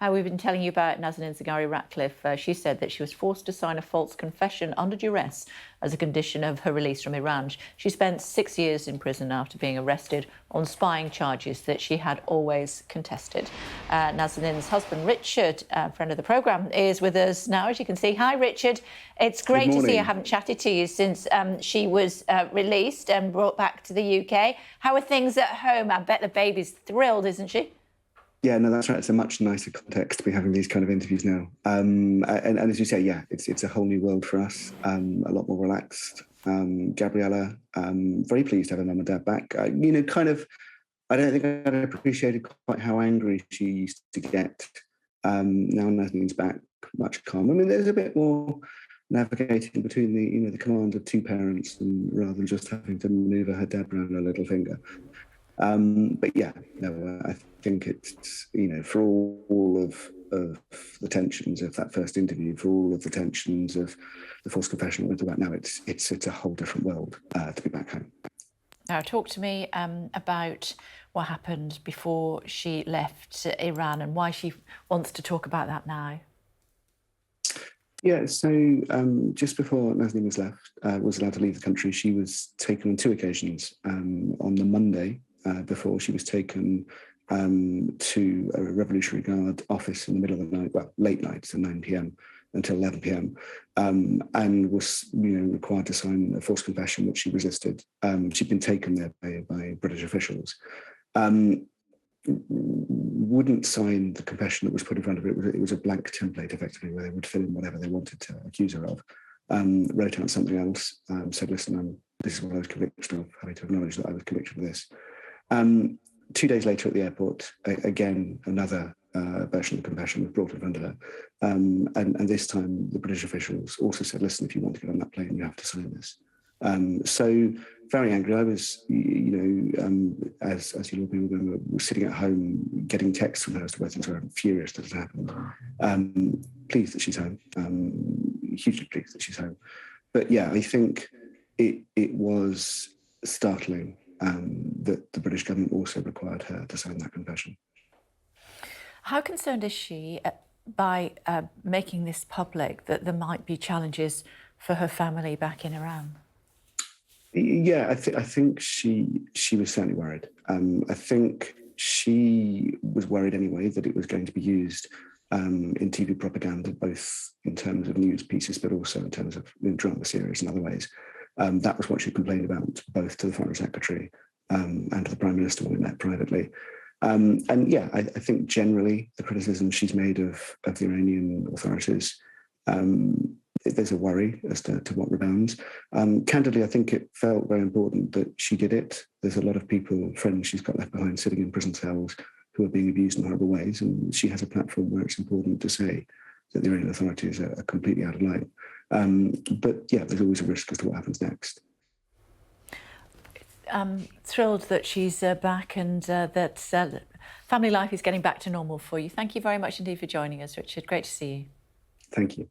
We've been telling you about Nazanin Zaghari-Ratcliffe. She said that she was forced to sign a false confession under duress as a condition of her release from Iran. She spent 6 years in prison after being arrested on spying charges that she had always contested. Nazanin's husband, Richard, friend of the programme, is with us now, as you can see. Hi, Richard. It's great to see you. I haven't chatted to you since she was released and brought back to the UK. How are things at home? I bet the baby's thrilled, isn't she? Yeah, no, that's right. It's a much nicer context to be having these kind of interviews now. And as you say, yeah, it's a whole new world for us, a lot more relaxed. Gabriella, very pleased to have her mum and dad back. I don't think I'd appreciated quite how angry she used to get. Now Nazanin's back, much calmer. I mean, there's a bit more navigating between the command of two parents, and rather than just having to manoeuvre her dad around her little finger. But yeah, no, I think it's, for all of the tensions of that first interview, for all of the tensions of the false confession we're talking about now, it's a whole different world to be back home. Now, talk to me about what happened before she left Iran and why she wants to talk about that now. Yeah, so just before Nazanin was allowed to leave the country, she was taken on two occasions. On the Monday, before she was taken to a Revolutionary Guard office in the middle of the night, well, late night, so 9 p.m. until 11 p.m, and was required to sign a false confession, which she resisted. She'd been taken there by British officials. Wouldn't sign the confession that was put in front of her. It was a blank template, effectively, where they would fill in whatever they wanted to accuse her of. Wrote out something else, said, listen, this is what I was convicted of, having to acknowledge that I was convicted of this. 2 days later at the airport, again, another version of the confession was brought in front of her. And this time, the British officials also said, listen, if you want to get on that plane, you have to sign this. So very angry. I was, as you all remember, was sitting at home getting texts from her as to where things were, furious that it happened. Pleased that she's home, hugely pleased that she's home. But yeah, I think it was startling that the British government also required her to sign that confession. How concerned is she by making this public, that there might be challenges for her family back in Iran? Yeah, I think she was certainly worried. I think she was worried anyway that it was going to be used in TV propaganda, both in terms of news pieces, but also in terms of drama series and other ways. That was what she complained about, both to the Foreign Secretary and to the Prime Minister when we met privately. And yeah, I think generally the criticism she's made of the Iranian authorities, there's a worry as to what rebounds. Candidly, I think it felt very important that she did it. There's a lot of people, friends she's got left behind, sitting in prison cells who are being abused in horrible ways, and she has a platform where it's important to say that the Iranian authorities are completely out of line. But yeah, there's always a risk as to what happens next. Thrilled that she's back and that family life is getting back to normal for you. Thank you very much indeed for joining us, Richard. Great to see you. Thank you.